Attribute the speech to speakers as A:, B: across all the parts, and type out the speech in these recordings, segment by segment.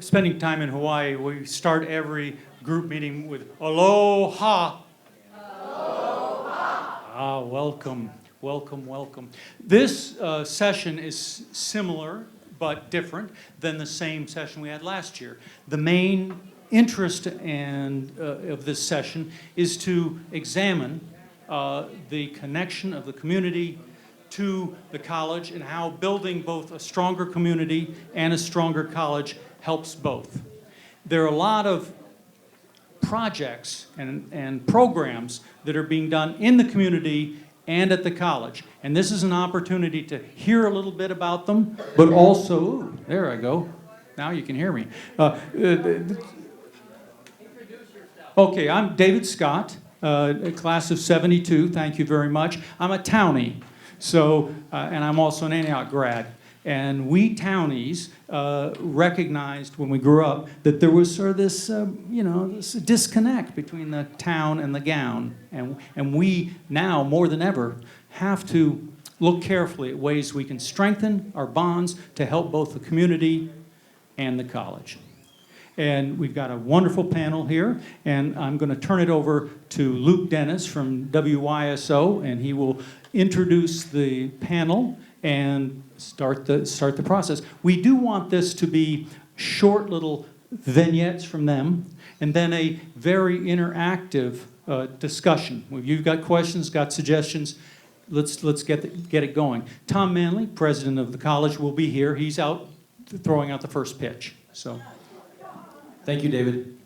A: spending time in Hawaii, we start every group meeting with aloha. Aloha. Ah, welcome, welcome, welcome. This session is similar but different than the same session we had last year. The main interest of this session is to examine the connection of the community to the college and how building both a stronger community and a stronger college helps both. There are a lot of projects and programs that are being done in the community and at the college. And this is an opportunity to hear a little bit about them, but also, ooh, there I go. Now you can hear me. Okay, I'm David Scott, class of 72. Thank you very much. I'm a townie, so, and I'm also an Antioch grad. And we townies recognized when we grew up that there was sort of this, this disconnect between the town and the gown. And we now, more than ever, have to look carefully at ways we can strengthen our bonds to help both the community and the college. And we've got a wonderful panel here, and I'm going to turn it over to Luke Dennis from WYSO, and he will introduce the panel and start the process. We do want this to be short little vignettes from them, and then a very interactive discussion. If you've got questions, got suggestions, let's get it going. Tom Manley, president of the college, will be here. He's out throwing out the first pitch. So.
B: Thank you, David.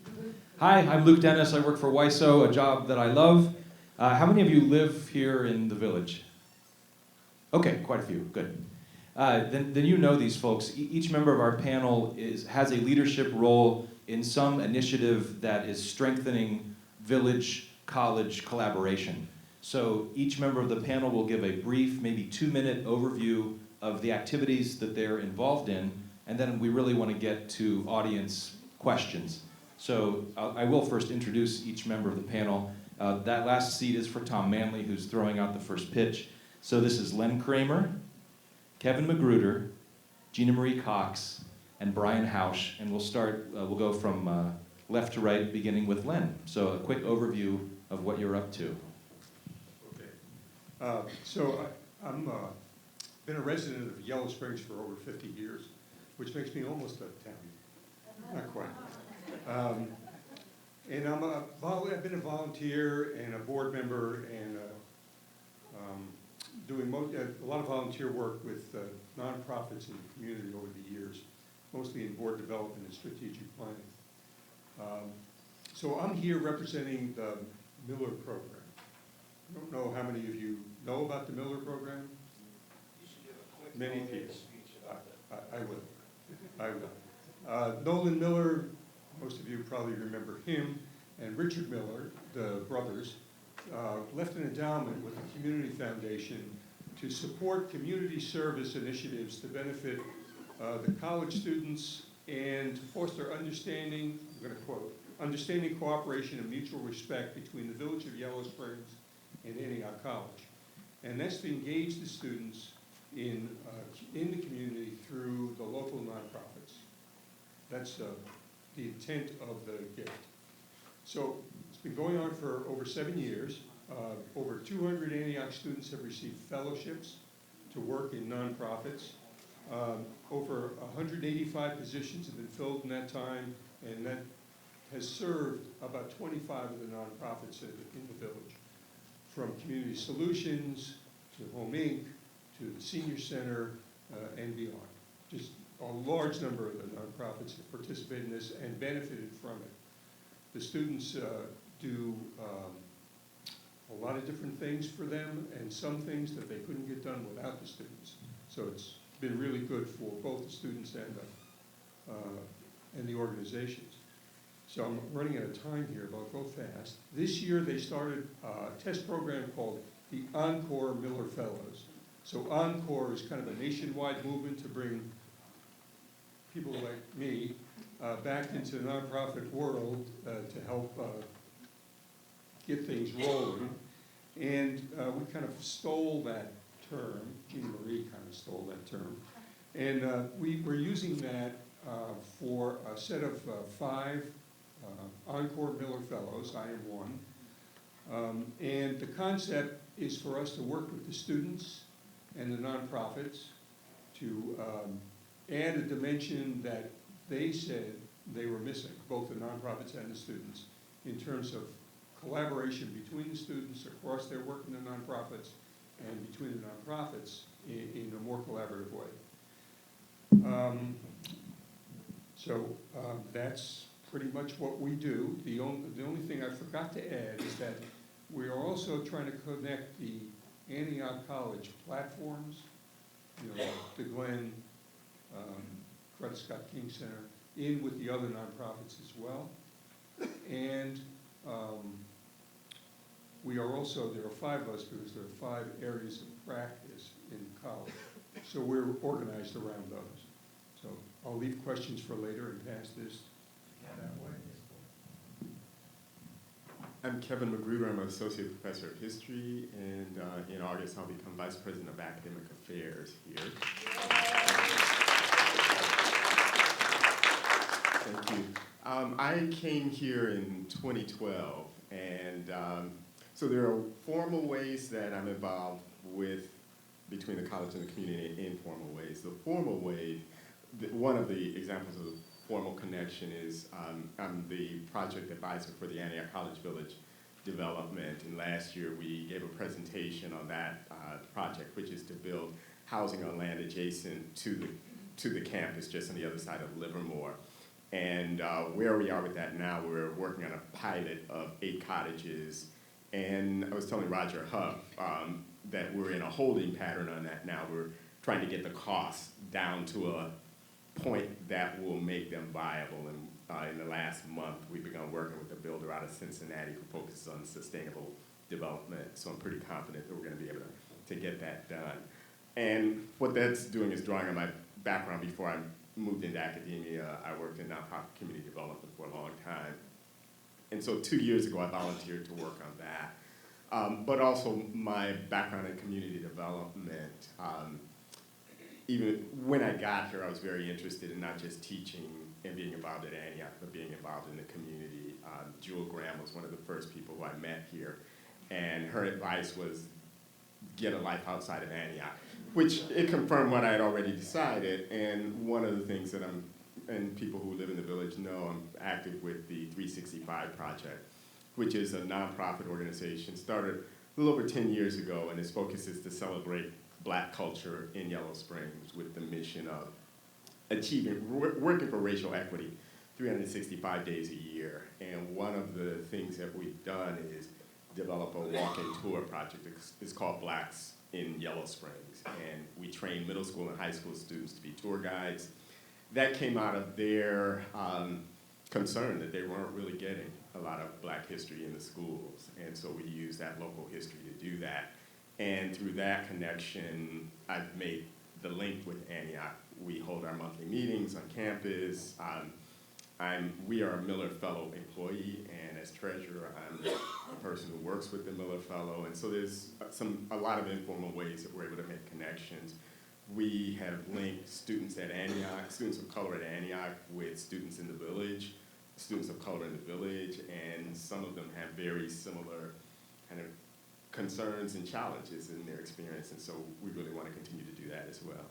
B: Hi, I'm Luke Dennis. I work for WYSO, a job that I love. How many of you live here in the village? Okay, quite a few. Good. Then you know these folks. Each member of our panel has a leadership role in some initiative that is strengthening village-college collaboration. So each member of the panel will give a brief, maybe 2-minute overview of the activities that they're involved in, and then we really want to get to audience questions. So I will first introduce each member of the panel. That last seat is for Tom Manley, who's throwing out the first pitch. So this is Len Kramer, Kevin Magruder, Gina Marie Cox, and Brian Hausch. And we'll go from left to right, beginning with Len. So a quick overview of what you're up to.
C: Okay. So I'm been a resident of Yellow Springs for over 50 years, which makes me almost a town. Not quite. And I've been a volunteer and a board member and doing a lot of volunteer work with nonprofits in the community over the years, mostly in board development and strategic planning. So I'm here representing the Miller program. I don't know how many of you know about the Miller program.
D: You should give a quick
C: Many people.
D: speech about that.
C: I will. Nolan Miller, most of you probably remember him, and Richard Miller, the brothers, left an endowment with the Community Foundation to support community service initiatives to benefit the college students and to foster understanding, I'm going to quote, understanding, cooperation, and mutual respect between the village of Yellow Springs and Antioch College. And that's to engage the students in the community through the local nonprofits. That's the intent of the gift. So it's been going on for over 7 years. Over 200 Antioch students have received fellowships to work in nonprofits. Over 185 positions have been filled in that time, and that has served about 25 of the nonprofits in the village, from Community Solutions to Home Inc. to the Senior Center and beyond. Just a large number of the nonprofits have participated in this and benefited from it. The students do a lot of different things for them and some things that they couldn't get done without the students. So it's been really good for both the students and the organizations. So I'm running out of time here, but I'll go fast. This year they started a test program called the Encore Miller Fellows. So Encore is kind of a nationwide movement to bring people like me back into the nonprofit world to help get things rolling. And we kind of stole that term. Gina Marie kind of stole that term. And we're using that for a set of 5 Encore Miller Fellows. I am one. And the concept is for us to work with the students and the nonprofits to add a dimension that they said they were missing, both the nonprofits and the students, in terms of collaboration between the students across their work in the nonprofits and between the nonprofits in a more collaborative way. That's pretty much what we do. The only thing I forgot to add is that we are also trying to connect the Antioch College platforms, the Glenn, Coretta Scott King Center, in with the other nonprofits as well. And we are also, there are 5 of us because there are 5 areas of practice in college. So we're organized around those. So I'll leave questions for later and pass this that way.
E: I'm Kevin Magruder. I'm an associate professor of history, and in August I'll become vice president of academic affairs here. Thank you. I came here in 2012, and so there are formal ways that I'm involved with between the college and the community, and informal ways. The formal way, one of the examples of formal connection is I'm the project advisor for the Antioch College Village development, and last year we gave a presentation on that project, which is to build housing on land adjacent to the campus, just on the other side of Livermore. And where we are with that now, we're working on a pilot of 8 cottages, and I was telling Roger Huff that we're in a holding pattern on that now. We're trying to get the costs down to a point that will make them viable. And in the last month, we've begun working with a builder out of Cincinnati who focuses on sustainable development. So I'm pretty confident that we're going to be able to get that done. And what that's doing is drawing on my background. Before I moved into academia, I worked in nonprofit community development for a long time. And so 2 years ago, I volunteered to work on that. But also my background in community development, even when I got here, I was very interested in not just teaching and being involved at Antioch, but being involved in the community. Jewel Graham was one of the first people who I met here, and her advice was get a life outside of Antioch, which it confirmed what I had already decided. And one of the things that and people who live in the village know, I'm active with the 365 Project, which is a nonprofit organization started a little over 10 years ago, and its focus is to celebrate Black culture in Yellow Springs with the mission of working for racial equity 365 days a year. And one of the things that we've done is develop a walking tour project. It's called Blacks in Yellow Springs. And we train middle school and high school students to be tour guides. That came out of their concern that they weren't really getting a lot of Black history in the schools. And so we use that local history to do that. And through that connection, I've made the link with Antioch. We hold our monthly meetings on campus. We are a Miller Fellow employee, and as treasurer, I'm a person who works with the Miller Fellow. And so there's a lot of informal ways that we're able to make connections. We have linked students at Antioch, students of color at Antioch, with students in the village, students of color in the village, and some of them have very similar kind of concerns and challenges in their experience, and so we really want to continue to do that as well.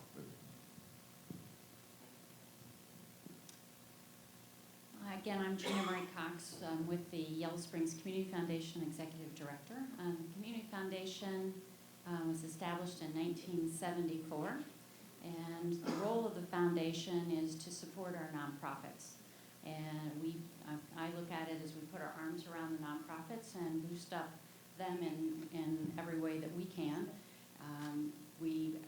F: Again, I'm Gina Marie Cox with the Yellow Springs Community Foundation Executive Director. The Community Foundation was established in 1974, and the role of the foundation is to support our nonprofits. And I look at it as we put our arms around the nonprofits and boost up them in every way that we can. We,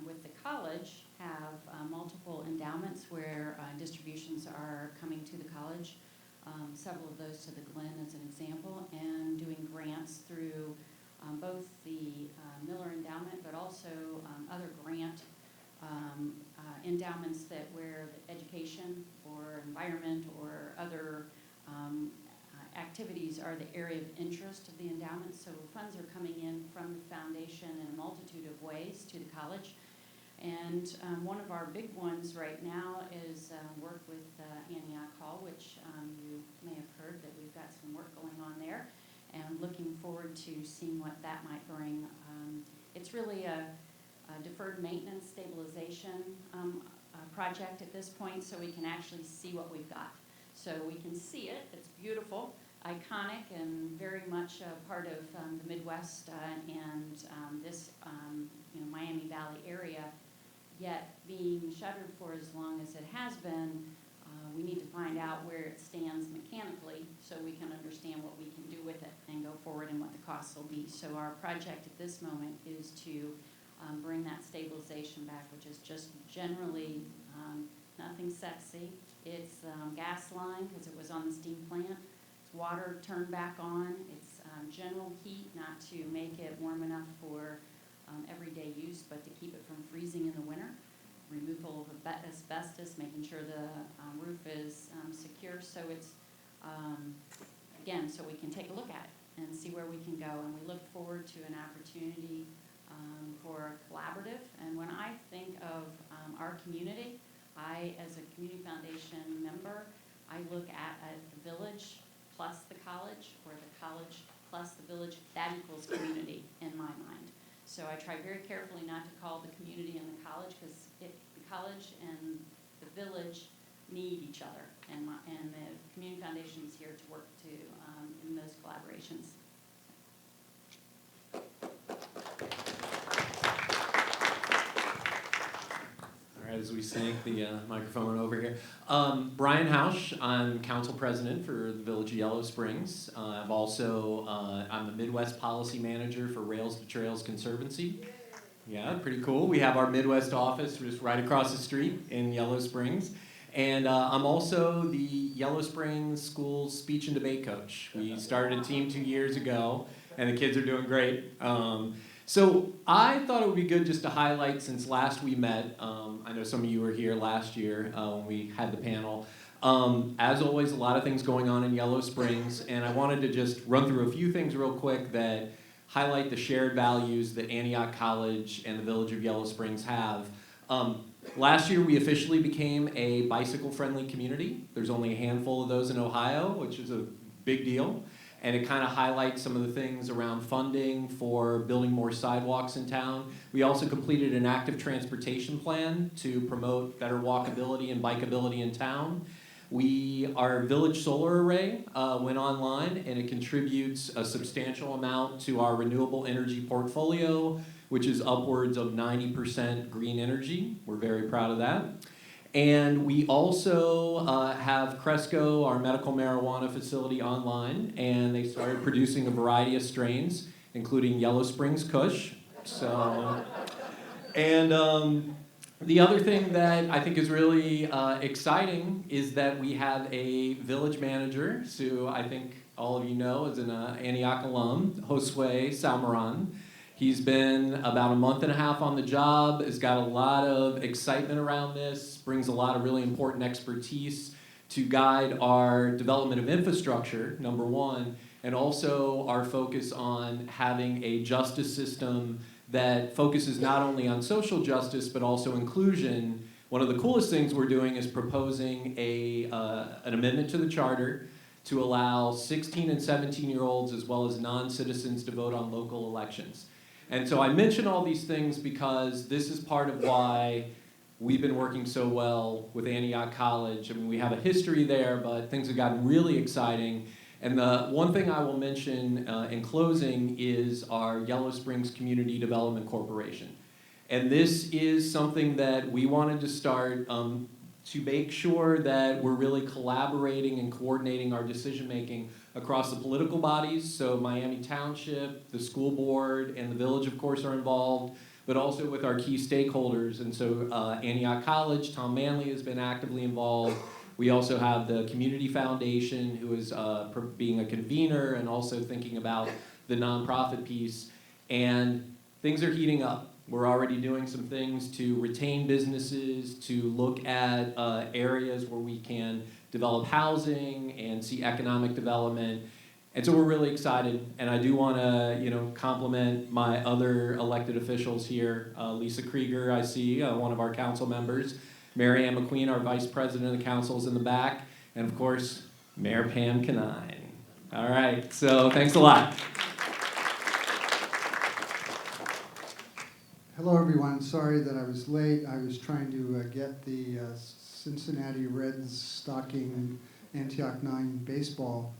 F: with the college, have multiple endowments where distributions are coming to the college, several of those to the Glen as an example, and doing grants through both the Miller Endowment, but also other grant endowments that where education or environment or other activities are the area of interest of the endowment. So funds are coming in from the foundation in a multitude of ways to the college. And one of our big ones right now is work with Antioch Hall, which you may have heard that we've got some work going on there, and looking forward to seeing what that might bring. It's really a deferred maintenance stabilization project at this point, so we can actually see what we've got. So we can see it, it's beautiful, iconic, and very much a part of the Midwest and this Miami Valley area. Yet being shuttered for as long as it has been, we need to find out where it stands mechanically so we can understand what we can do with it and go forward and what the costs will be. So our project at this moment is to bring that stabilization back, which is just generally nothing sexy. It's gas line because it was on the steam plant. It's water turned back on. It's general heat, not to make it warm enough for everyday use, but to keep it from freezing in the winter. Removal of asbestos, making sure the roof is secure. So it's, again, so we can take a look at it and see where we can go. And we look forward to an opportunity for a collaborative. And when I think of our community, as a community foundation member, I look at the village plus the college, or the college plus the village. That equals community in my mind. So I try very carefully not to call the community and the college, because the college and the village need each other, and the community foundation is here to work to in those collaborations.
G: As we sync the microphone over here. Brian Hausch, I'm council president for the Village of Yellow Springs. I'm the Midwest policy manager for Rails to Trails Conservancy. Yeah, pretty cool. We have our Midwest office just right across the street in Yellow Springs. And I'm also the Yellow Springs Schools speech and debate coach. We started a team 2 years ago, and the kids are doing great. So I thought it would be good just to highlight, since last we met, I know some of you were here last year when we had the panel. As always, a lot of things going on in Yellow Springs, and I wanted to just run through a few things real quick that highlight the shared values that Antioch College and the Village of Yellow Springs have. Last year, we officially became a bicycle-friendly community. There's only a handful of those in Ohio, which is a big deal. And it kind of highlights some of the things around funding for building more sidewalks in town. We also completed an active transportation plan to promote better walkability and bikeability in town. Our village solar array went online, and it contributes a substantial amount to our renewable energy portfolio, which is upwards of 90% green energy. We're very proud of that. And we also have Cresco, our medical marijuana facility, online, and they started producing a variety of strains, including Yellow Springs Kush. The other thing that I think is really exciting is that we have a village manager, who I think all of you know is an Antioch alum, Josue Salmaran. He's been about a month and a half on the job, has got a lot of excitement around this, brings a lot of really important expertise to guide our development of infrastructure, number one, and also our focus on having a justice system that focuses not only on social justice but also inclusion. One of the coolest things we're doing is proposing an amendment to the charter to allow 16 and 17-year-olds as well as non-citizens to vote on local elections. And so I mention all these things because this is part of why we've been working so well with Antioch College. I mean, we have a history there, but things have gotten really exciting. And the one thing I will mention in closing is our Yellow Springs Community Development Corporation. And this is something that we wanted to start to make sure that we're really collaborating and coordinating our decision-making across the political bodies. So Miami Township, the school board, and the village, of course, are involved, but also with our key stakeholders. And so Antioch College, Tom Manley has been actively involved. We also have the Community Foundation, who is being a convener and also thinking about the nonprofit piece. And things are heating up. We're already doing some things to retain businesses, to look at areas where we can develop housing and see economic development. And so we're really excited, and I do want to, compliment my other elected officials here. Lisa Krieger, I see, one of our council members. Mary Ann McQueen, our vice president of the council, is in the back. And of course, Mayor Pam Canine. All right, so thanks a lot.
H: Hello, everyone. Sorry that I was late. I was trying to get the Cincinnati Reds stocking Antioch 9 baseball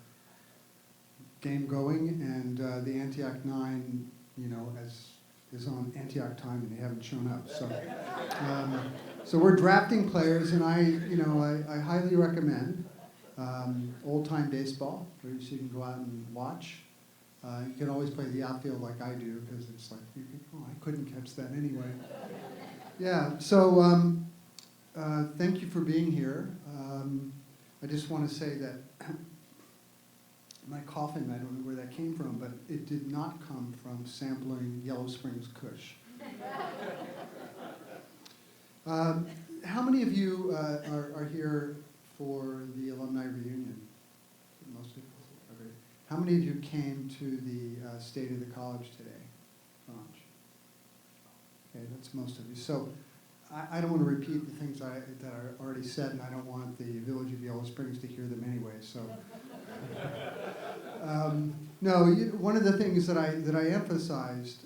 H: game going, and the Antioch 9, is on Antioch time, and they haven't shown up. So we're drafting players, and I highly recommend old-time baseball, where you can go out and watch. You can always play the outfield like I do, because it's like, I couldn't catch that anyway. Yeah, so thank you for being here. I just want to say that my coughing, I don't know where that came from, but it did not come from sampling Yellow Springs Kush. How many of you are here for the alumni reunion? Most people. Okay. How many of you came to the State of the College today launch? Okay, that's most of you. So I don't want to repeat the things that are already said, and I don't want the Village of Yellow Springs to hear them anyway. So, no, one of the things that I emphasized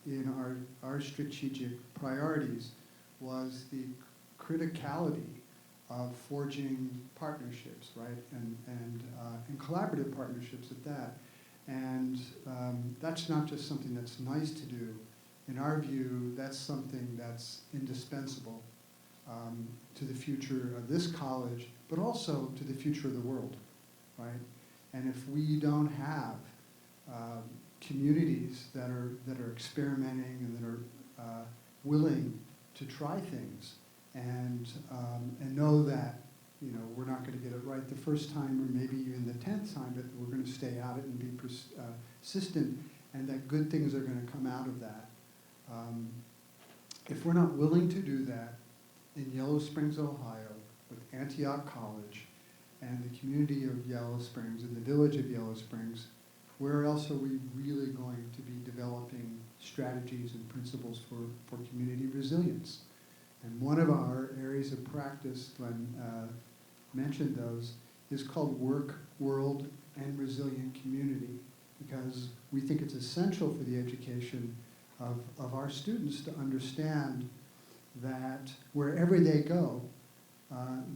H: in our strategic priorities was the criticality of forging partnerships, right, and collaborative partnerships at that. And that's not just something that's nice to do. In our view, that's something that's indispensable to the future of this college, but also to the future of the world, right? And if we don't have communities that are experimenting and that are willing to try things and know that we're not going to get it right the first time or maybe even the 10th time, but we're going to stay at it and be persistent, and that good things are going to come out of that. If we're not willing to do that in Yellow Springs, Ohio, with Antioch College and the community of Yellow Springs and the village of Yellow Springs, where else are we really going to be developing strategies and principles for community resilience? And one of our areas of practice, Glenn mentioned those, is called Work, World, and Resilient Community, because we think it's essential for the education of our students to understand that wherever they go,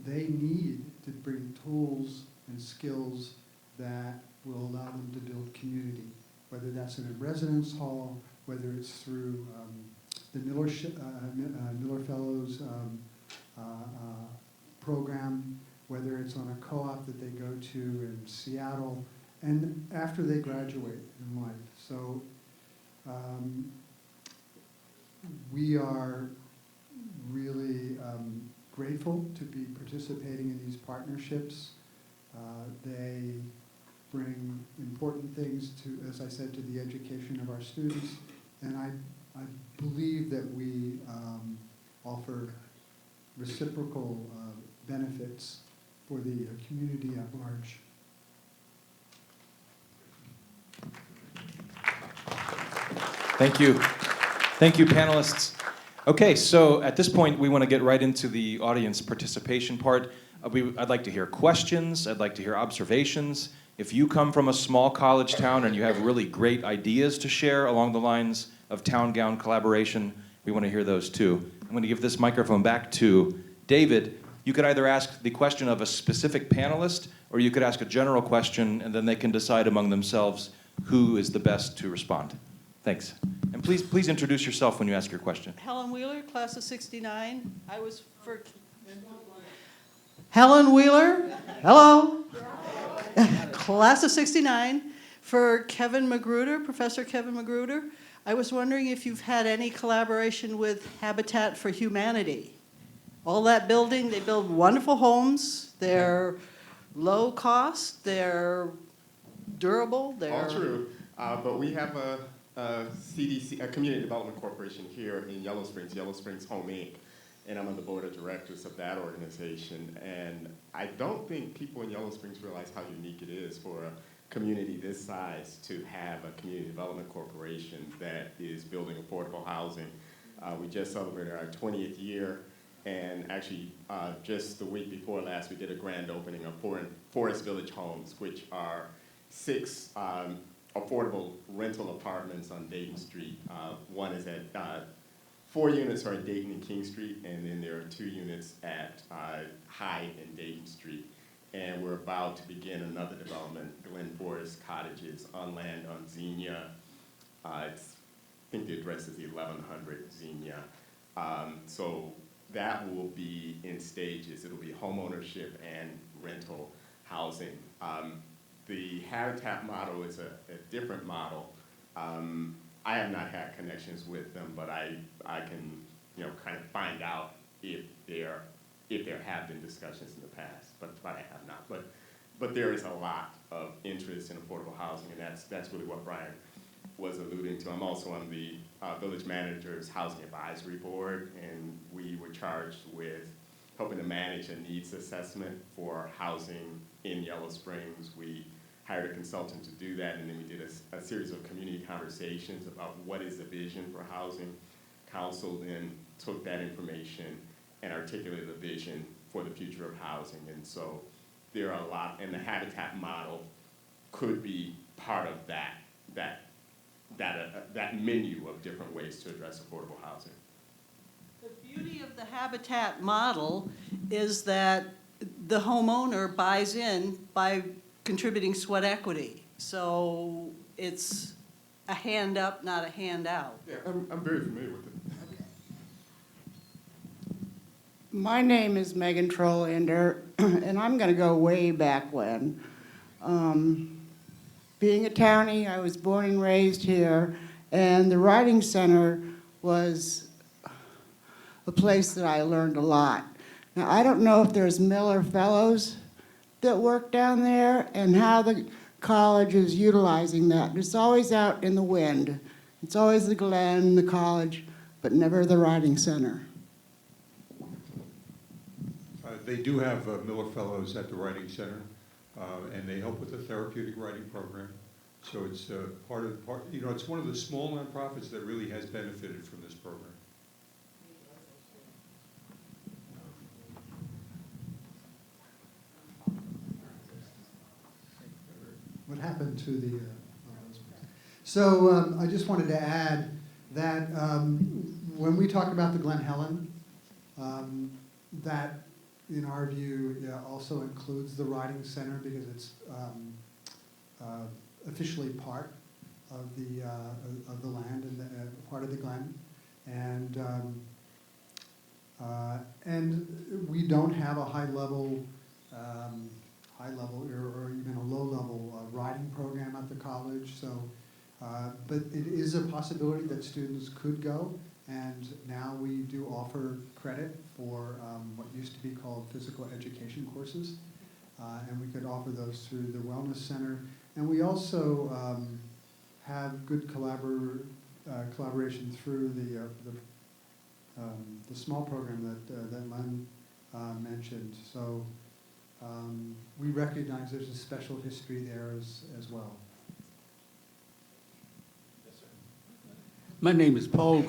H: they need to bring tools and skills that will allow them to build community, whether that's in a residence hall, whether it's through the Miller Fellows program, whether it's on a co-op that they go to in Seattle, and after they graduate in life. So we are really grateful to be participating in these partnerships. They bring important things to, as I said, to the education of our students, and I believe that we offer reciprocal benefits for the community at large.
B: Thank you. Thank you, panelists. Okay, so at this point, we want to get right into the audience participation part. I'd like to hear questions. I'd like to hear observations. If you come from a small college town and you have really great ideas to share along the lines of town-gown collaboration, we want to hear those too. I'm going to give this microphone back to David. You could either ask the question of a specific panelist, or you could ask a general question, and then they can decide among themselves who is the best to respond. Thanks. And please introduce yourself when you ask your question.
I: Helen Wheeler, class of '69. I was for Helen Wheeler. Hello. Class of '69 for Kevin Magruder, Professor Kevin Magruder. I was wondering if you've had any collaboration with Habitat for Humanity. All that building, they build wonderful homes. They're low cost. They're durable. They're
E: All true, but we have a CDC, a Community Development Corporation here in Yellow Springs Home Inc., and I'm on the board of directors of that organization. And I don't think people in Yellow Springs realize how unique it is for community this size to have a community development corporation that is building affordable housing. We just celebrated our 20th year, and actually just the week before last, we did a grand opening of Forest Village Homes, which are 6 affordable rental apartments on Dayton Street. One is at 4 units are at Dayton and King Street, and then there are 2 units at Hyde and Dayton Street. And we're about to begin another development, Glen Forest Cottages, on land on Xenia. I think the address is 1100 Xenia. So that will be in stages. It'll be home ownership and rental housing. The Habitat model is a different model. I have not had connections with them, but I can, kind of find out if there have been discussions in the past, but I have not. But there is a lot of interest in affordable housing, and that's really what Brian was alluding to. I'm also on the village manager's housing advisory board, and we were charged with helping to manage a needs assessment for housing in Yellow Springs. We hired a consultant to do that, and then we did a series of community conversations about what is the vision for housing. Council then took that information and articulated a vision for the future of housing. And so there are a lot, and the Habitat model could be part of that menu of different ways to address affordable housing.
I: The beauty of the Habitat model is that the homeowner buys in by contributing sweat equity. So it's a hand up, not a handout.
E: Yeah, I'm very familiar with it.
J: My name is Megan Trollander, and I'm going to go way back when. Being a townie, I was born and raised here, and the Writing Center was a place that I learned a lot. Now, I don't know if there's Miller Fellows that work down there and how the college is utilizing that. It's always out in the wind. It's always the Glen, the college, but never the Writing Center.
C: They do have Miller Fellows at the Writing Center, and they help with the therapeutic writing program. So it's it's one of the small nonprofits that really has benefited from this program.
H: What happened to the, so I just wanted to add that when we talk about the Glen Helen, that in our view also includes the Writing Center because it's officially part of the land and part of the Glen, and we don't have a high level or even a low level writing program at the college. So, but it is a possibility that students could go. And now we do offer credit for what used to be called physical education courses. And we could offer those through the Wellness Center. And we also have good collaboration through the small program that Len mentioned. So we recognize there's a special history there as well.
K: My name is Paul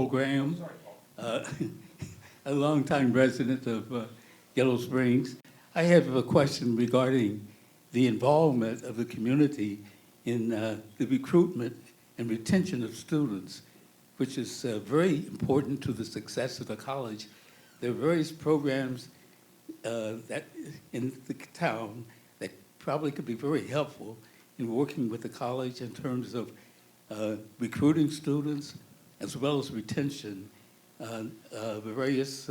K: Graham, a longtime resident of Yellow Springs. I have a question regarding the involvement of the community in the recruitment and retention of students, which is very important to the success of the college. There are various programs that in the town that probably could be very helpful in working with the college in terms of recruiting students as well as retention. The various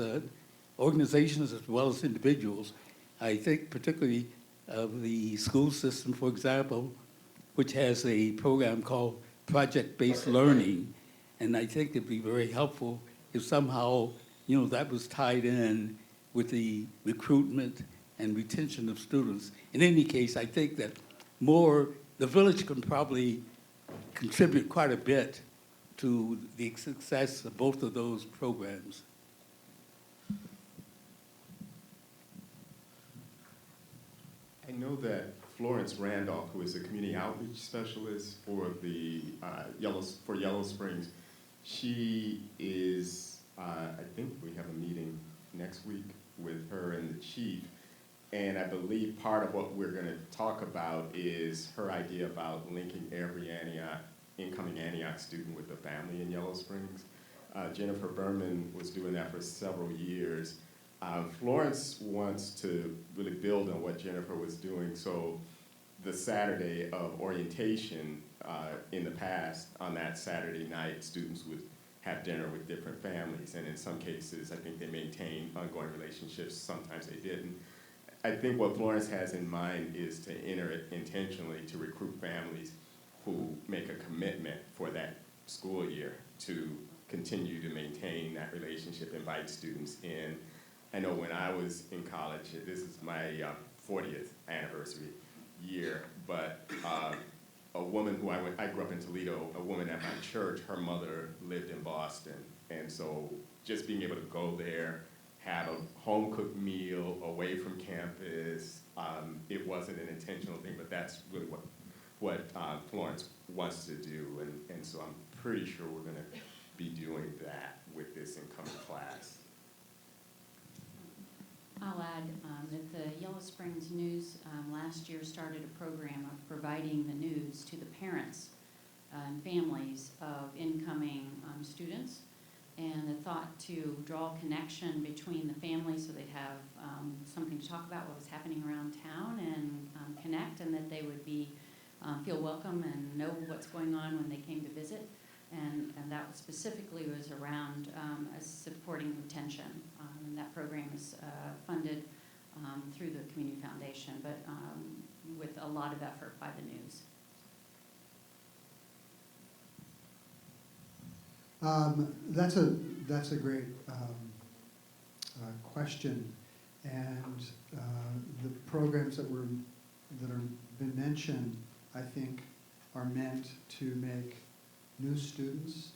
K: organizations as well as individuals. I think particularly of the school system, for example, which has a program called project-based learning. And I think it'd be very helpful if somehow, that was tied in with the recruitment and retention of students. In any case, I think that the village can probably contribute quite a bit to the success of both of those programs.
E: I know that Florence Randolph, who is a community outreach specialist for the Yellow Springs. She is, I think we have a meeting next week with her and the chief. And I believe part of what we're going to talk about is her idea about linking every incoming Antioch student with a family in Yellow Springs. Jennifer Berman was doing that for several years. Florence wants to really build on what Jennifer was doing. So the Saturday of orientation, in the past, on that Saturday night, students would have dinner with different families. And in some cases, I think they maintained ongoing relationships. Sometimes they didn't. I think what Florence has in mind is to enter it intentionally to recruit families who make a commitment for that school year to continue to maintain that relationship, invite students in. I know when I was in college, this is my 40th anniversary year, but a woman who I grew up in Toledo, a woman at my church, her mother lived in Boston. And so just being able to go there, have a home-cooked meal away from campus, it wasn't an intentional thing, but that's really what Florence wants to do. And so I'm pretty sure we're going to be doing that with this incoming class.
F: I'll add that the Yellow Springs News last year started a program of providing the news to the parents and families of incoming students, and the thought to draw a connection between the families so they'd have something to talk about what was happening around town and connect, and that they would be feel welcome and know what's going on when they came to visit. And that specifically was around supporting retention. And that program is funded through the Community Foundation, but with a lot of effort by the news.
H: That's a great question, and the programs that are been mentioned, I think, are meant to make new students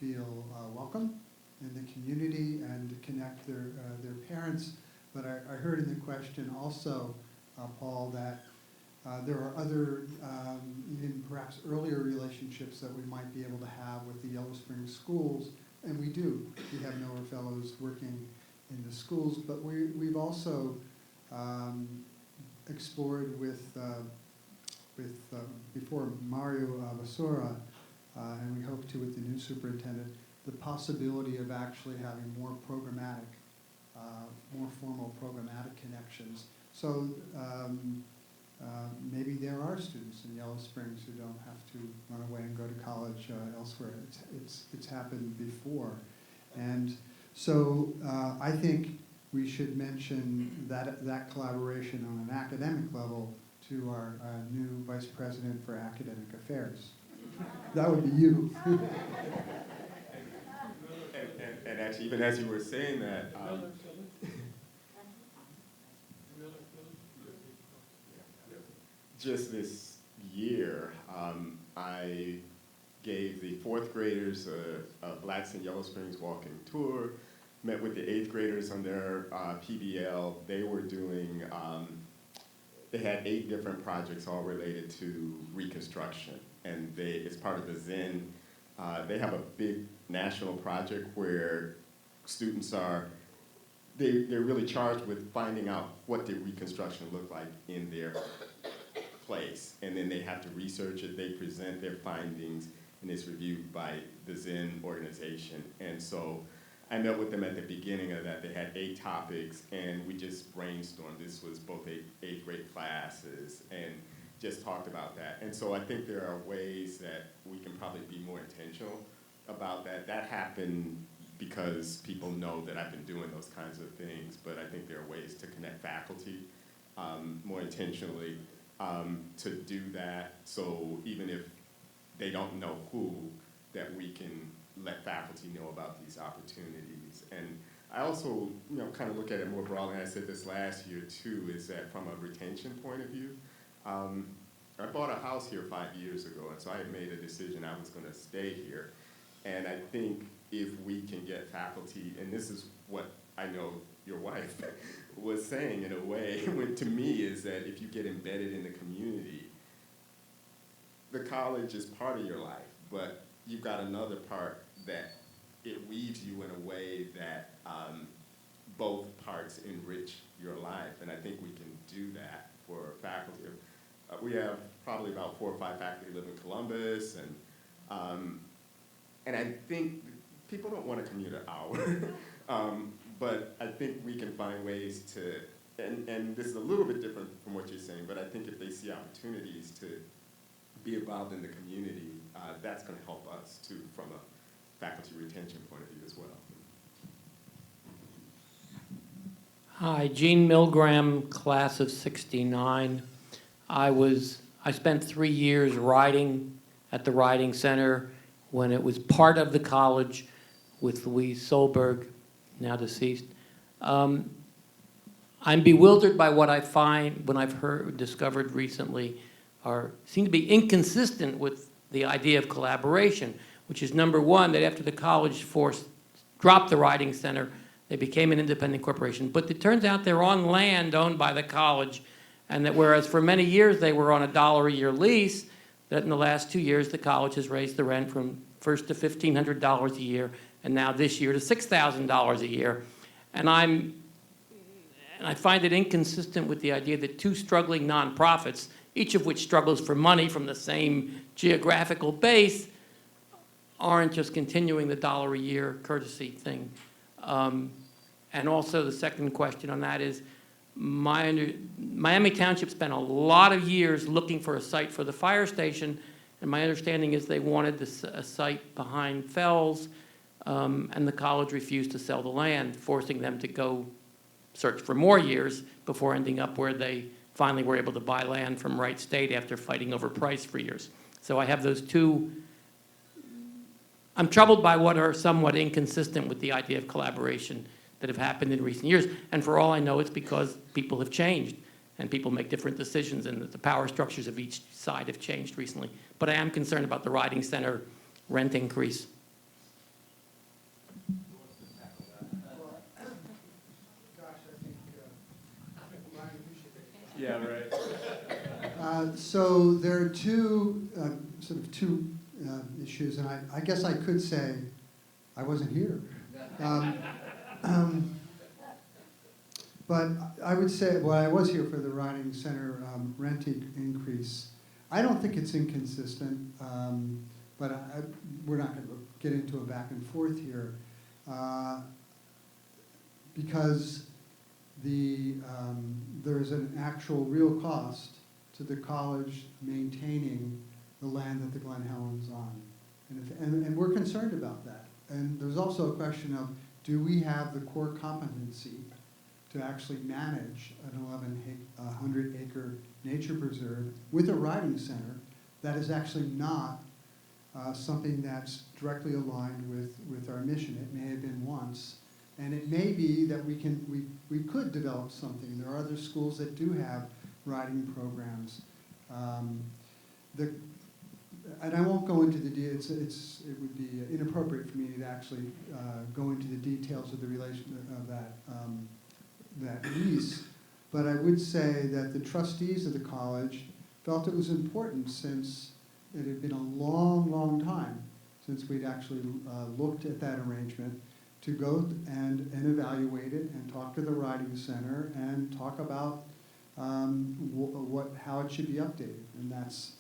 H: feel welcome in the community and to connect their parents. But I heard in the question also, Paul, that there are other, even perhaps earlier relationships that we might be able to have with the Yellow Springs schools, and we do. We have Miller Fellows working in the schools, but we've also explored with before Mario Basura, and we hope to with the new superintendent, the possibility of actually having more programmatic, more formal programmatic connections. So maybe there are students in Yellow Springs who don't have to run away and go to college elsewhere. It's happened before. And so I think we should mention that collaboration on an academic level to our new Vice President for Academic Affairs. That would be you.
E: And actually, even as you were saying that, just this year, I gave the 4th graders a Blacks in Yellow Springs walking tour, met with the 8th graders on their PBL. They were doing, they had 8 different projects all related to Reconstruction. And it's part of the Zen. They have a big national project where students they're really charged with finding out what did Reconstruction look like in their place. And then they have to research it. They present their findings, and it's reviewed by the Zen organization. And so I met with them at the beginning of that. They had 8 topics, and we just brainstormed. This was both 8th grade classes, and just talked about that. And so I think there are ways that we can probably be more intentional about that. That happened because people know that I've been doing those kinds of things, but I think there are ways to connect faculty more intentionally to do that. So even if they don't know who, that we can let faculty know about these opportunities. And I also, kind of look at it more broadly, and I said this last year too, is that from a retention point of view, I bought a house here 5 years ago, and so I had made a decision I was going to stay here. And I think if we can get faculty, and this is what I know your wife was saying in a way, when, to me, is that if you get embedded in the community, the college is part of your life, but you've got another part that it weaves you in a way that both parts enrich your life, and I think we can do that for faculty. We have probably about 4 or 5 faculty live in Columbus, and I think people don't want to commute an hour, but I think we can find ways to, and this is a little bit different from what you're saying, but I think if they see opportunities to be involved in the community, that's going to help us too from a faculty retention point of view as well.
L: Hi, Gene Milgram, class of '69. I spent 3 years writing at the Writing Center when it was part of the college with Louise Solberg, now deceased. I'm bewildered by what I find when I've discovered recently seem to be inconsistent with the idea of collaboration, which is number one, that after the college dropped the Writing Center, they became an independent corporation. But it turns out they're on land owned by the college, and that whereas for many years they were on $1 a year lease, that in the last 2 years the college has raised the rent from first to $1,500 a year, and now this year to $6,000 a year. And I find it inconsistent with the idea that 2 struggling nonprofits, each of which struggles for money from the same geographical base, aren't just continuing the $1 a year courtesy thing. And also the second question on that is, Miami Township spent a lot of years looking for a site for the fire station, and my understanding is they wanted a site behind Fells, and the college refused to sell the land, forcing them to go search for more years before ending up where they finally were able to buy land from Wright State after fighting over price for years. So I have those two. I'm troubled by what are somewhat inconsistent with the idea of collaboration that have happened in recent years. And for all I know, it's because people have changed and people make different decisions, and that the power structures of each side have changed recently. But I am concerned about the Writing Center rent increase.
B: Yeah, right.
H: So there are two issues, and I guess I could say I wasn't here. But I would say, well, I was here for the Writing Center rent increase. I don't think it's inconsistent, but we're not going to get into a back and forth here, because there's an actual real cost to the college maintaining the land that the Glen Helen's on. And we're concerned about that. And there's also a question of, do we have the core competency to actually manage an 1,100-acre nature preserve with a writing center that is actually not something that's directly aligned with our mission? It may have been once, and it may be that we could develop something. There are other schools that do have writing programs. And I won't go into the details. It would be inappropriate for me to actually go into the details of the relation of that lease. But I would say that the trustees of the college felt it was important, since it had been a long, long time since we'd actually looked at that arrangement, to go and evaluate it and talk to the Writing Center and talk about how it should be updated. And that's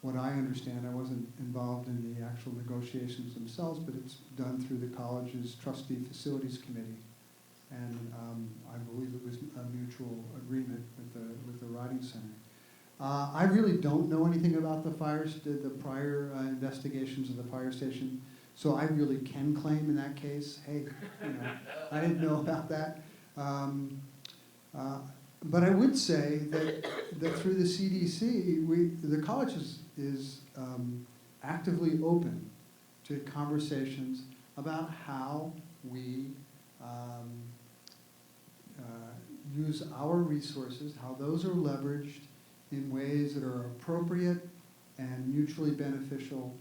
H: what I understand. I wasn't involved in the actual negotiations themselves, but it's done through the college's trustee facilities committee. And I believe it was a mutual agreement with the Writing Center. I really don't know anything about the prior investigations of the fire station, so I really can claim in that case, hey, I didn't know about that. But I would say that through the CDC, the college is actively open to conversations about how we use our resources, how those are leveraged in ways that are appropriate and mutually beneficial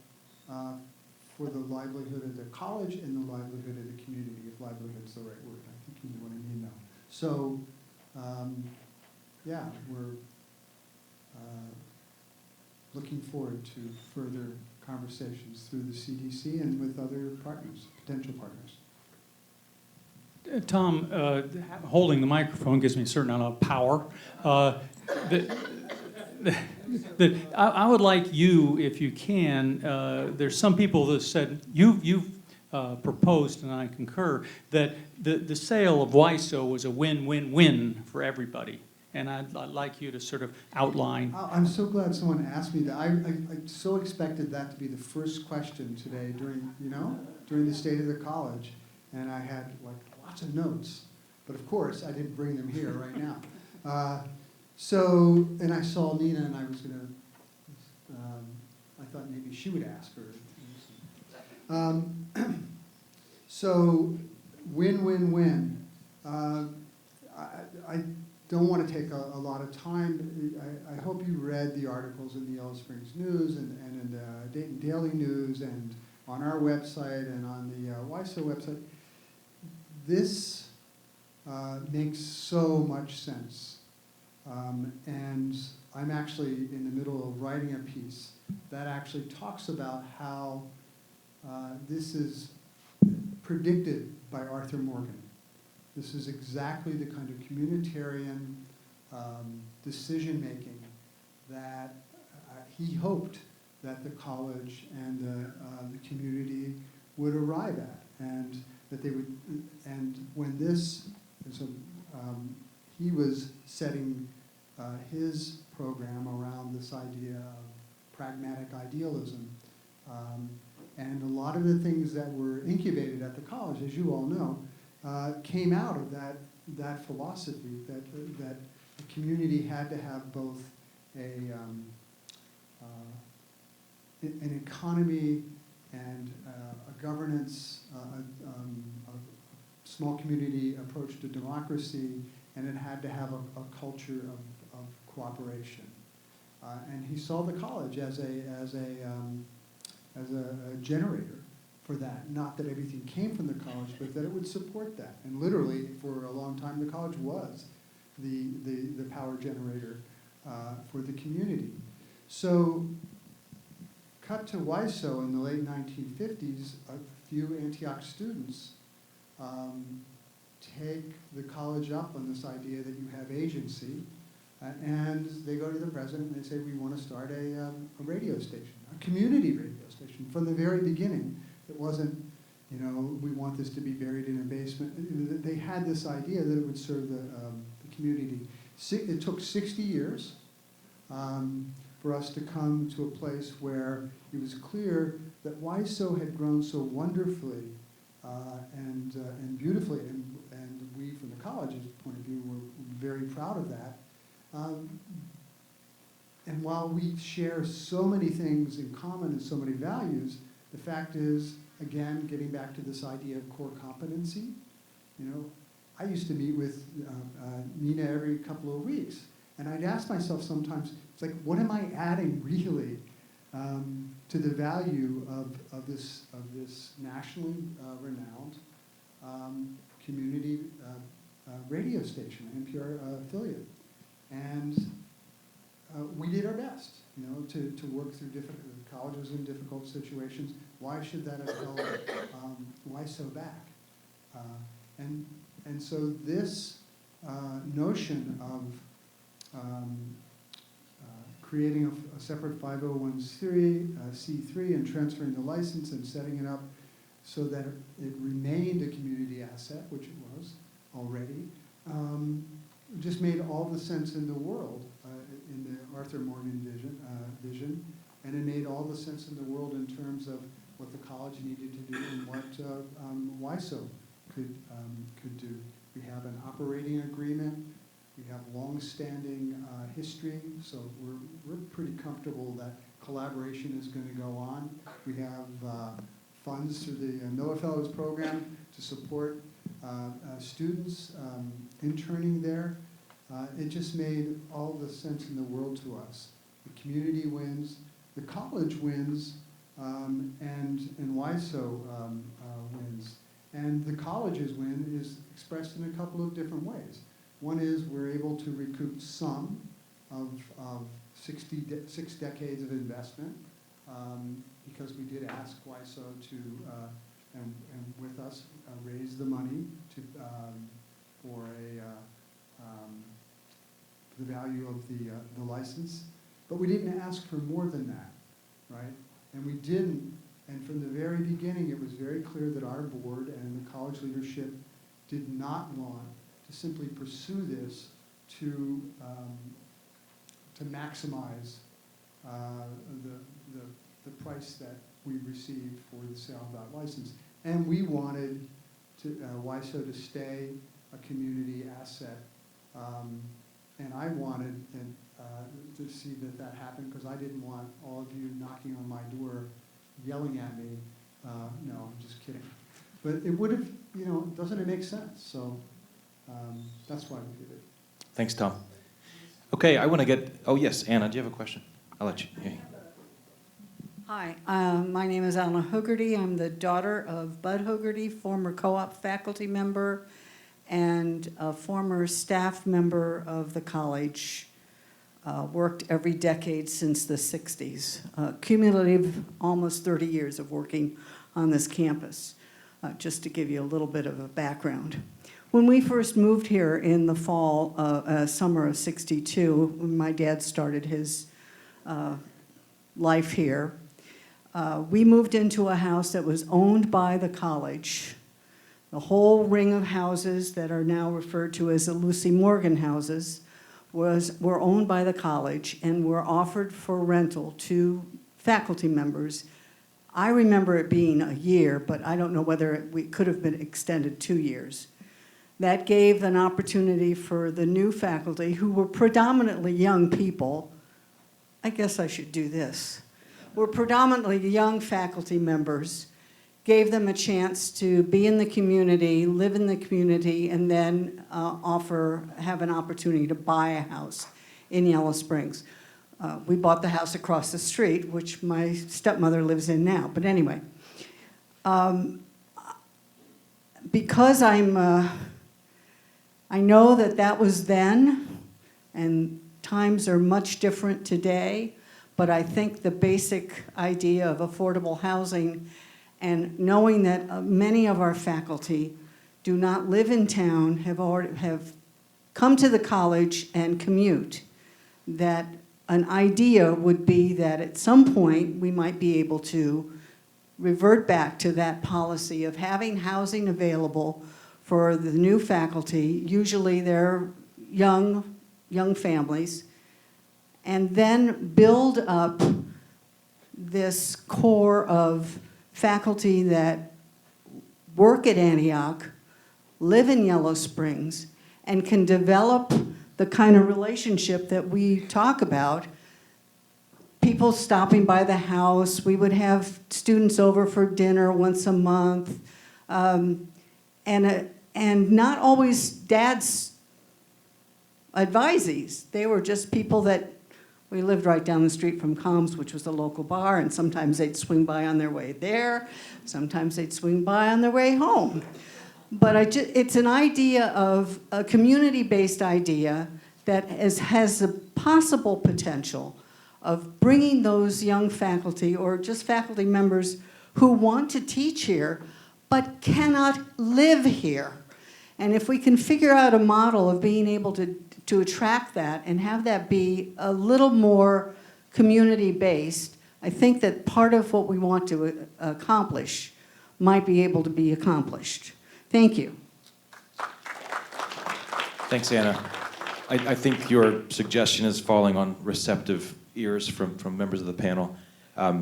H: for the livelihood of the college and the livelihood of the community, if livelihood's the right word. I think you know what I mean now. So, yeah, we're looking forward to further conversations through the CDC and with other partners, potential partners.
A: Tom, holding the microphone gives me a certain amount of power. I would like you, if you can, there's some people that said, you've proposed, and I concur, that the sale of WISO was a win-win-win for everybody. And I'd like you to sort of outline.
H: I'm so glad someone asked me that. I so expected that to be the first question today during the State of the College. And I had like lots of notes. But of course, I didn't bring them here right now. And I saw Nina, and I was going to, I thought maybe she would ask her. So, win-win-win. I don't want to take a lot of time. I hope you read the articles in the Yellow Springs News and in the Dayton Daily News and on our website and on the WISO website. This makes so much sense. And I'm actually in the middle of writing a piece that actually talks about how this is predicted by Arthur Morgan. This is exactly the kind of communitarian decision-making that he hoped that the college and the community would arrive at, and that they would. And when this, so he was setting his program around this idea of pragmatic idealism, and a lot of the things that were incubated at the college, as you all know, came out of that philosophy that the community had to have both an economy and a governance, a small community approach to democracy, and it had to have a culture of cooperation. And he saw the college as a generator for that. Not that everything came from the college, but that it would support that. And literally, for a long time, the college was the power generator for the community. So, cut to WISO in the late 1950s, a few Antioch students take the college up on this idea that you have agency, and they go to the president and they say, we want to start a radio station, a community radio station. From the very beginning, it wasn't, we want this to be buried in a basement. They had this idea that it would serve the community. It took 60 years for us to come to a place where it was clear that WISO had grown so wonderfully and beautifully, and we, from the college's point of view, were very proud of that. And while we share so many things in common and so many values, the fact is, again, getting back to this idea of core competency, I used to meet with Nina every couple of weeks, and I'd ask myself sometimes, it's like, what am I adding really to the value of this nationally renowned community radio station, NPR affiliate? And we did our best, to work through colleges in difficult situations. Why should that have held WISO back? And so this notion of creating a separate 501c3 and transferring the license and setting it up so that it remained a community asset, which it was already, just made all the sense in the world in the Arthur Morgan vision, and it made all the sense in the world in terms of what the college needed to do and what WISO could do. We have an operating agreement. We have long-standing history, so we're pretty comfortable that collaboration is going to go on. We have funds through the Miller Fellows program to support students interning there. It just made all the sense in the world to us. The community wins, the college wins and WISO wins. And the college's win is expressed in a couple of different ways. One is we're able to recoup some of 6 decades of investment, because we did ask WISO to, and with us, raise the money to, for the value of the license. But we didn't ask for more than that, right? And we didn't, and from the very beginning, it was very clear that our board and the college leadership did not want to simply pursue this to maximize the price that we received for the sale of that license. And we wanted to, WISO to stay a community asset. And I wanted to see that happened, because I didn't want all of you knocking on my door, yelling at me. No, I'm just kidding. But it would have, doesn't it make sense? So that's why we did it.
B: Thanks, Tom. Okay, I want to get, oh yes, Anna, do you have a question? I'll let you. Yeah.
M: Hi, my name is Anna Hogarty. I'm the daughter of Bud Hogarty, former co-op faculty member and a former staff member of the college. Worked every decade since the 60s. Cumulative almost 30 years of working on this campus, just to give you a little bit of a background. When we first moved here in the fall, summer of '62, when my dad started his life here, we moved into a house that was owned by the college. The whole ring of houses that are now referred to as the Lucy Morgan houses were owned by the college and were offered for rental to faculty members. I remember it being a year, but I don't know whether it could have been extended 2 years. That gave an opportunity for the new faculty, who were predominantly young people. I guess I should do this. Were predominantly young faculty members, gave them a chance to be in the community, live in the community, and then have an opportunity to buy a house in Yellow Springs. We bought the house across the street, which my stepmother lives in now. But anyway, because I know that was then, and times are much different today, but I think the basic idea of affordable housing and knowing that many of our faculty do not live in town, have come to the college and commute, that an idea would be that at some point we might be able to revert back to that policy of having housing available for the new faculty. Usually they're young families, and then build up this core of faculty that work at Antioch, live in Yellow Springs, and can develop the kind of relationship that we talk about. People stopping by the house, we would have students over for dinner once a month, and not always dad's advisees. They were just people that, we lived right down the street from Combs, which was the local bar, and sometimes they'd swing by on their way there, sometimes they'd swing by on their way home. But it's an idea of a community-based idea that has a possible potential of bringing those young faculty or just faculty members who want to teach here but cannot live here. And if we can figure out a model of being able to attract that and have that be a little more community-based, I think that part of what we want to accomplish might be able to be accomplished. Thank you.
B: Thanks, Anna. I think your suggestion is falling on receptive ears from members of the panel. I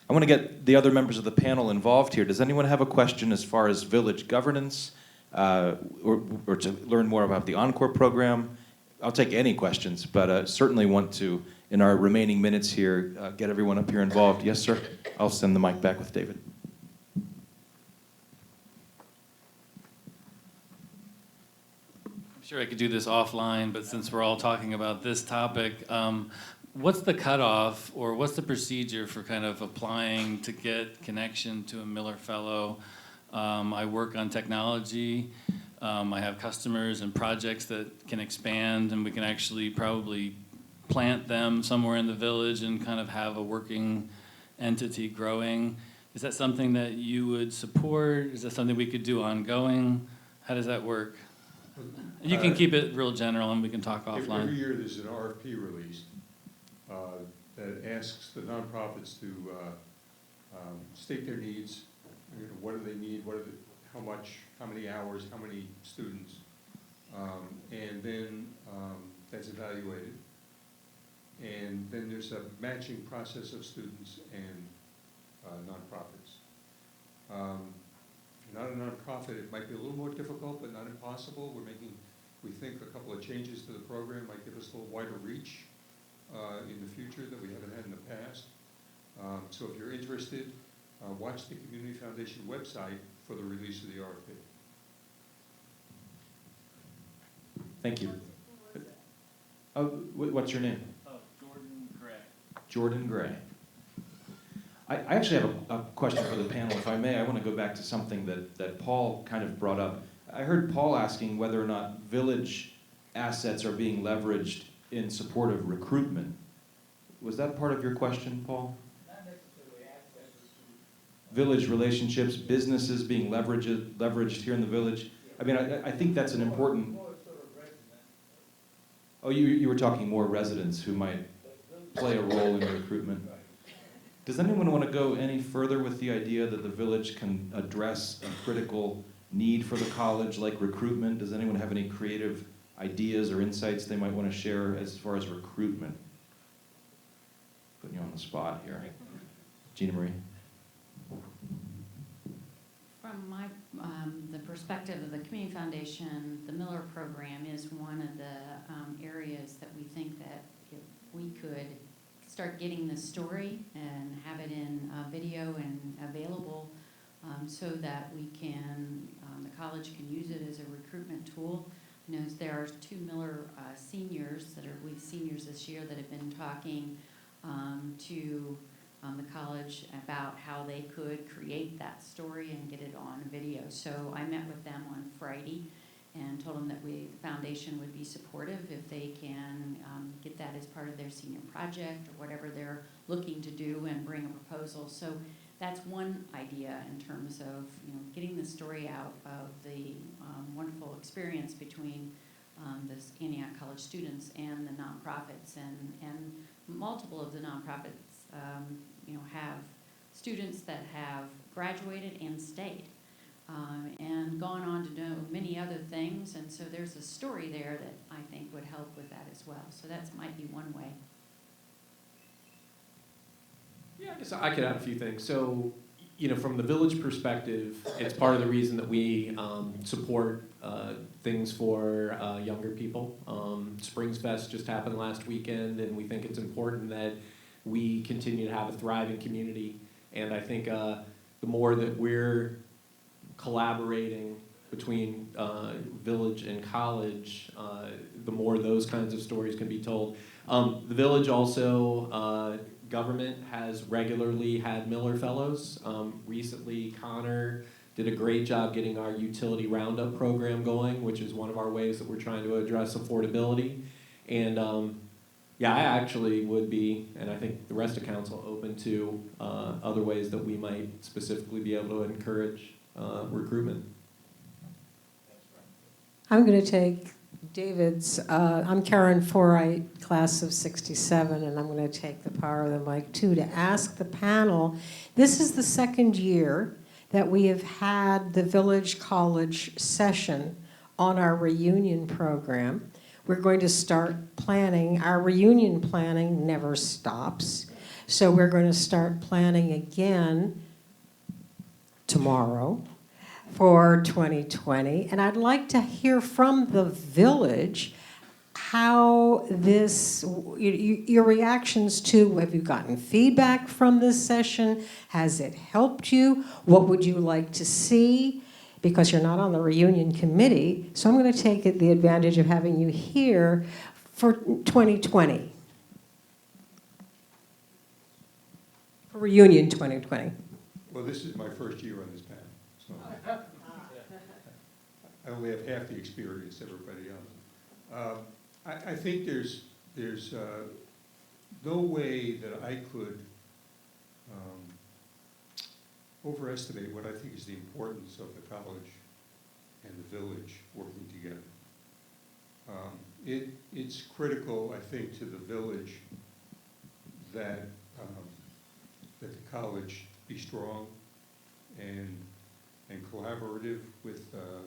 B: want to get the other members of the panel involved here. Does anyone have a question as far as village governance or to learn more about the Encore program? I'll take any questions, but certainly want to, in our remaining minutes here, get everyone up here involved. Yes, sir? I'll send the mic back with David.
N: I'm sure I could do this offline, but since we're all talking about this topic, what's the cutoff or what's the procedure for kind of applying to get connection to a Miller Fellow? I work on technology. I have customers and projects that can expand, and we can actually probably plant them somewhere in the village and kind of have a working entity growing. Is that something that you would support? Is that something we could do ongoing? How does that work? You can keep it real general and we can talk
C: Every
N: offline.
C: year there's an RFP released that asks the nonprofits to state their needs. You know, what do they need? How much? How many hours? How many students? And then that's evaluated. And then there's a matching process of students and nonprofits. If you're not a nonprofit, it might be a little more difficult, but not impossible. We think a couple of changes to the program might give us a little wider reach in the future that we haven't had in the past. So if you're interested, watch the Community Foundation website for the release of the RFP.
B: Thank you. Oh, what's your name?
N: Jordan Gray.
B: Jordan Gray. I actually have a question for the panel, if I may. I want to go back to something that Paul kind of brought up. I heard Paul asking whether or not village assets are being leveraged in support of recruitment. Was that part of your question, Paul?
K: Not necessarily assets.
B: Village relationships, businesses being leveraged here in the village. I mean, I think that's an important... Oh, you were talking more residents who might play a role in recruitment. Does anyone want to go any further with the idea that the village can address a critical need for the college, like recruitment? Does anyone have any creative ideas or insights they might want to share as far as recruitment? Putting you on the spot here. Gina Marie?
F: From my, the perspective of the Community Foundation, the Miller Program is one of the areas that we think that if we could start getting the story and have it in video and available so that we can, the college can use it as a recruitment tool. I know there are 2 Miller seniors that are with seniors this year that have been talking to the college about how they could create that story and get it on video. So I met with them on Friday and told them that the foundation would be supportive if they can get that as part of their senior project or whatever they're looking to do and bring a proposal. So that's one idea in terms of getting the story out of the wonderful experience between the Antioch College students and the nonprofits, and multiple of the nonprofits have students that have graduated and stayed. And gone on to do many other things, and so there's a story there that I think would help with that as well. So that might be one way.
G: Yeah, I guess I could add a few things. So, from the village perspective, it's part of the reason that we support things for younger people. Springs Fest just happened last weekend, and we think it's important that we continue to have a thriving community. And I think the more that we're collaborating between village and college, the more those kinds of stories can be told. The village also, government has regularly had Miller Fellows. Recently, Connor did a great job getting our utility roundup program going, which is one of our ways that we're trying to address affordability. And yeah, I actually would be, and I think the rest of council, open to other ways that we might specifically be able to encourage recruitment.
O: I'm going to take David's, I'm Karen Forright, class of 67, and I'm going to take the power of the mic too to ask the panel. This is the second year that we have had the Village College session on our reunion program. We're going to start planning. Our reunion planning never stops. So we're going to start planning again tomorrow for 2020. And I'd like to hear from the village how this, your reactions to, have you gotten feedback from this session? Has it helped you? What would you like to see? Because you're not on the reunion committee, so I'm going to take the advantage of having you here for 2020. reunion 2020.
C: Well, this is my first year on this panel, so I only have half the experience everybody else. I think there's no way that I could overestimate what I think is the importance of the college and the village working together. It's critical, I think, to the village that the college be strong and collaborative with the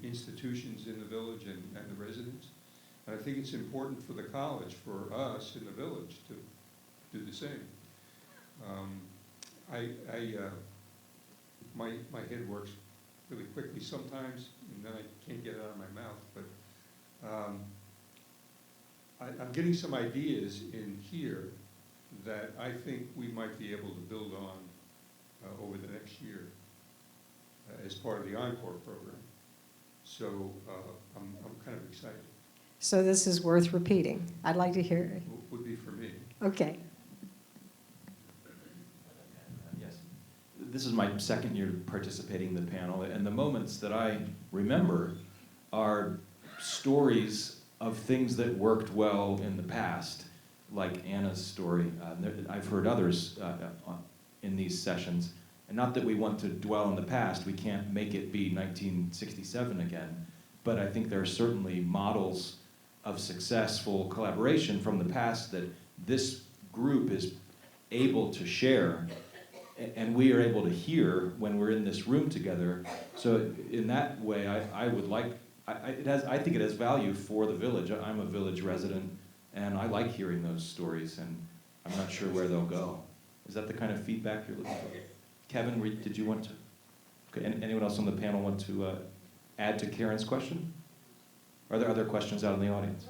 C: institutions in the village and the residents. And I think it's important for the college, for us in the village, to do the same. My head works really quickly sometimes, and then I can't get it out of my mouth, but I'm getting some ideas in here that I think we might be able to build on over the next year as part of the Encore program. So I'm kind of excited.
O: So this is worth repeating. I'd like to hear it.
C: Would be for me.
O: Okay.
B: Yes. This is my second year participating in the panel, and the moments that I remember are stories of things that worked well in the past, like Anna's story. I've heard others in these sessions, and not that we want to dwell in the past, we can't make it be 1967 again, but I think there are certainly models of successful collaboration from the past that this group is able to share, and we are able to hear when we're in this room together. So in that way, I would like, I think it has value for the village. I'm a village resident, and I like hearing those stories, and I'm not sure where they'll go. Is that the kind of feedback you're looking for? Kevin, did you want to? Okay, anyone else on the panel want to add to Karen's question? Are there other questions out in the audience?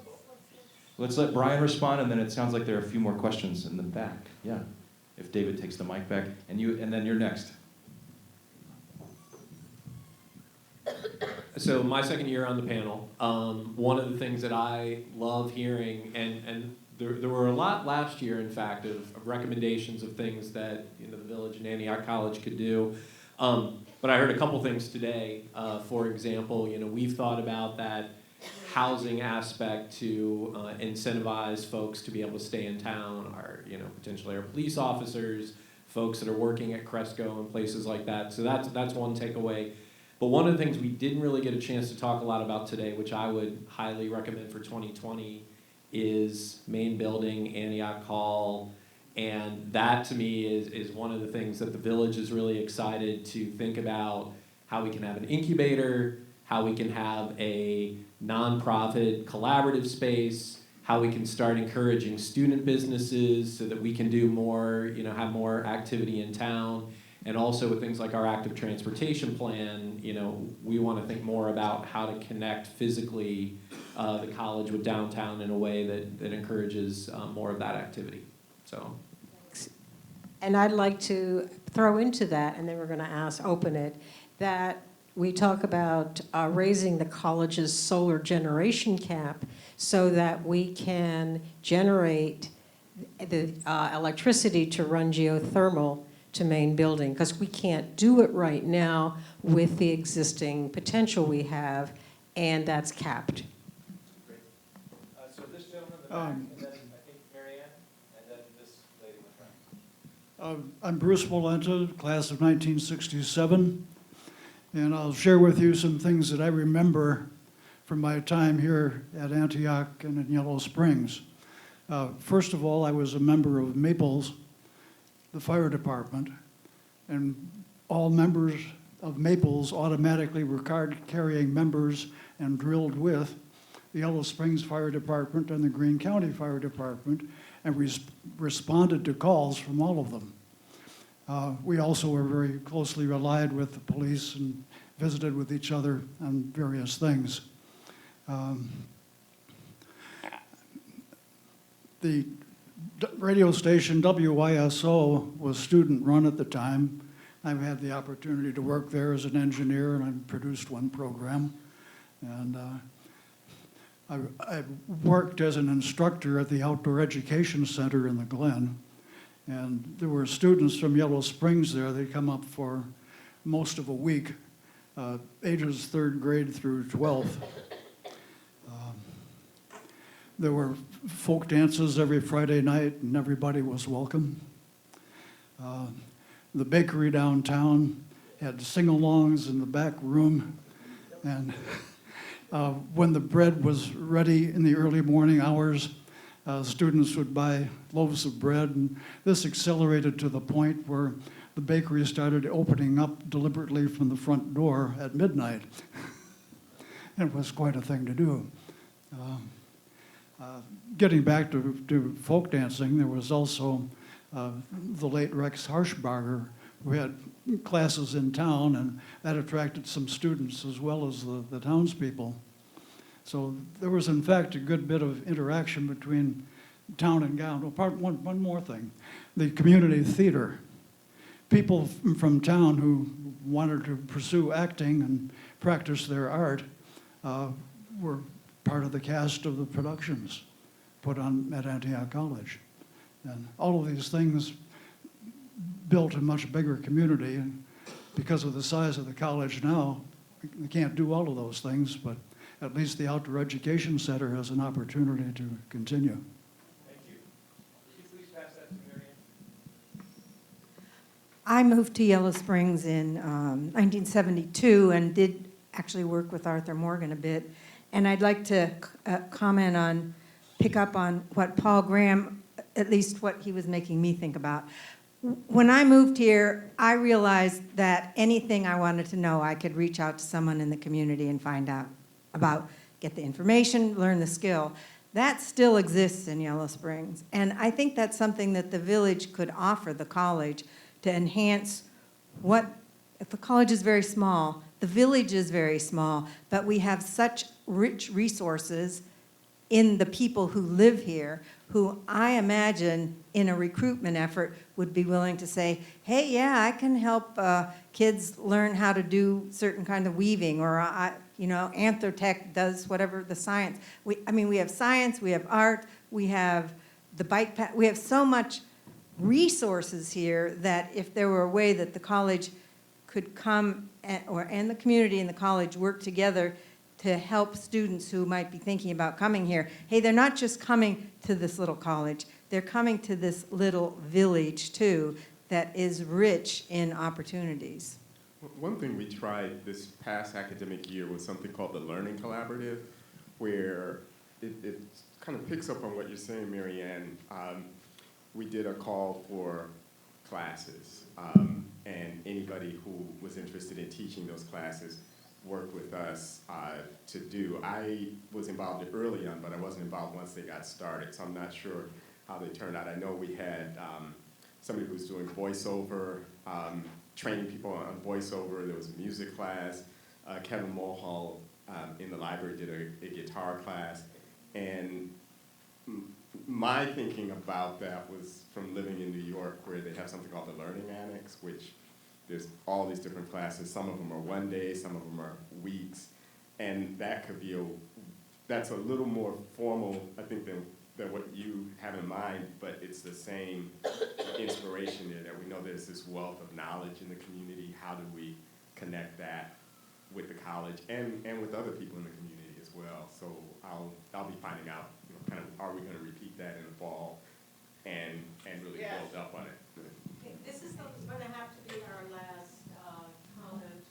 B: Let's let Brian respond, and then it sounds like there are a few more questions in the back. Yeah, if David takes the mic back, and then you're next.
G: So my second year on the panel, one of the things that I love hearing, and there were a lot last year, in fact, of recommendations of things that the village and Antioch College could do. But I heard a couple things today. For example, we've thought about that housing aspect to incentivize folks to be able to stay in town, potentially our police officers, folks that are working at Cresco and places like that. So that's one takeaway. But one of the things we didn't really get a chance to talk a lot about today, which I would highly recommend for 2020, is main building, Antioch Hall, and that to me is one of the things that the village is really excited to think about, how we can have an incubator, how we can have a nonprofit collaborative space, how we can start encouraging student businesses so that we can do more, have more activity in town. And also with things like our active transportation plan, we want to think more about how to connect physically the college with downtown in a way that encourages more of that activity. So.
O: And I'd like to throw into that, and then we're going to open it, that we talk about raising the college's solar generation cap so that we can generate the electricity to run geothermal to main building, because we can't do it right now with the existing potential we have, and that's capped.
B: Great. So this gentleman in the back, and then I think Mary Ann, and then this lady in the front.
P: I'm Bruce Walenta, class of 1967, and I'll share with you some things that I remember from my time here at Antioch and in Yellow Springs. First of all, I was a member of Maples, the fire department, and all members of Maples automatically were card-carrying members and drilled with the Yellow Springs Fire Department and the Greene County Fire Department, and responded to calls from all of them. We also were very closely allied with the police and visited with each other on various things. The radio station WYSO was student-run at the time. I've had the opportunity to work there as an engineer, and I've produced one program. And I worked as an instructor at the Outdoor Education Center in the Glen. And there were students from Yellow Springs there. They'd come up for most of a week, ages 3rd grade through 12th. There were folk dances every Friday night, and everybody was welcome. The bakery downtown had sing-alongs in the back room, and when the bread was ready in the early morning hours, students would buy loaves of bread, and this accelerated to the point where the bakery started opening up deliberately from the front door at midnight. It was quite a thing to do. Getting back to folk dancing, there was also the late Rex Harshbarger, who had classes in town, and that attracted some students as well as the townspeople. So there was, in fact, a good bit of interaction between town and gown. Oh, one more thing, the community theater. People from town who wanted to pursue acting and practice their art were part of the cast of the productions put on at Antioch College. And all of these things built a much bigger community, and because of the size of the college now, we can't do all of those things, but at least the Outdoor Education Center has an opportunity to continue.
B: Thank you. Could you please pass that to Marianne?
O: I moved to Yellow Springs in 1972 and did actually work with Arthur Morgan a bit. And I'd like to pick up on what Paul Graham, at least what he was making me think about. When I moved here, I realized that anything I wanted to know, I could reach out to someone in the community and find out about, get the information, learn the skill. That still exists in Yellow Springs. And I think that's something that the village could offer the college to enhance if the college is very small, the village is very small, but we have such rich resources in the people who live here, who I imagine in a recruitment effort would be willing to say, hey, yeah, I can help kids learn how to do certain kind of weaving, or Anthrotech does whatever the science. We have science, we have art, we have the bike path, we have so much resources here that if there were a way that the college could come, and the community and the college work together to help students who might be thinking about coming here. Hey, they're not just coming to this little college, they're coming to this little village too that is rich in opportunities.
E: One thing we tried this past academic year was something called the Learning Collaborative, where it kind of picks up on what you're saying, Marianne. We did a call for classes, and anybody who was interested in teaching those classes worked with us to do. I was involved early on, but I wasn't involved once they got started, so I'm not sure how they turned out. I know we had somebody who was doing voiceover, training people on voiceover. There was a music class. Kevin Mulhall in the library did a guitar class. And my thinking about that was from living in New York, where they have something called the Learning Annex, which there's all these different classes. Some of them are one day, some of them are weeks. And that could be that's a little more formal, I think, than what you have in mind, but it's the same inspiration there, that we know there's this wealth of knowledge in the community. How do we connect that with the college and with other people in the community as well? So I'll be finding out, kind of, are we going to repeat that in the fall and really build up on it?
O: This is going to have to be our last comment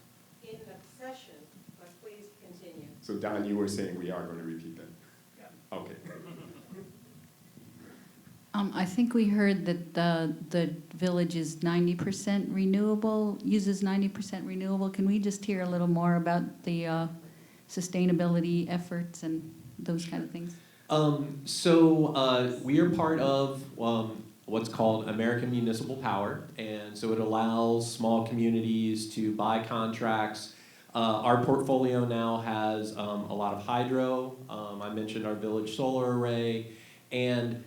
O: in the session, but please continue.
E: So Don, you were saying we are going to repeat that? Yeah. Okay.
Q: I think we heard that the village is 90% renewable, uses 90% renewable. Can we just hear a little more about the sustainability efforts and those kind of things?
G: We are part of what's called American Municipal Power, and so it allows small communities to buy contracts. Our portfolio now has a lot of hydro. I mentioned our village solar array, and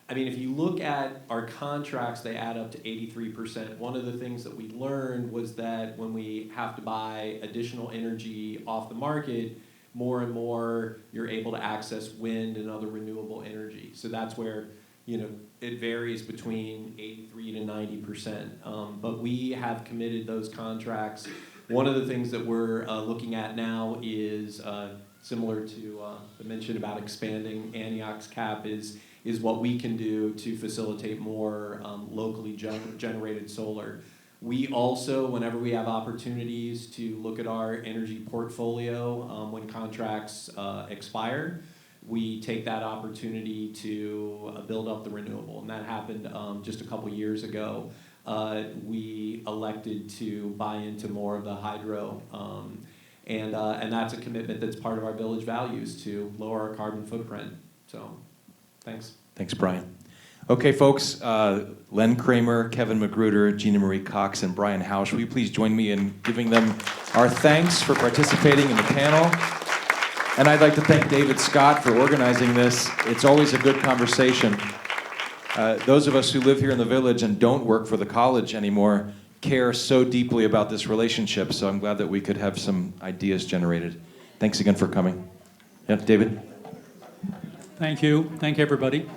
G: if you look at our contracts, they add up to 83%. One of the things that we learned was that when we have to buy additional energy off the market, more and more you're able to access wind and other renewable energy. So that's where it varies between 83 to 90%. But we have committed those contracts. One of the things that we're looking at now is similar to the mention about expanding Antioch's cap is what we can do to facilitate more locally generated solar. We also, whenever we have opportunities to look at our energy portfolio when contracts expire, we take that opportunity to build up the renewable. And that happened just a couple years ago. We elected to buy into more of the hydro. And that's a commitment that's part of our village values to lower our carbon footprint. So, thanks.
B: Thanks, Brian. Okay, folks, Len Kramer, Kevin Magruder, Gina Marie Cox, and Brian Hausch, will you please join me in giving them our thanks for participating in the panel? And I'd like to thank David Scott for organizing this. It's always a good conversation. Those of us who live here in the village and don't work for the college anymore care so deeply about this relationship, so I'm glad that we could have some ideas generated. Thanks again for coming. Yeah, David?
A: Thank you. Thank everybody.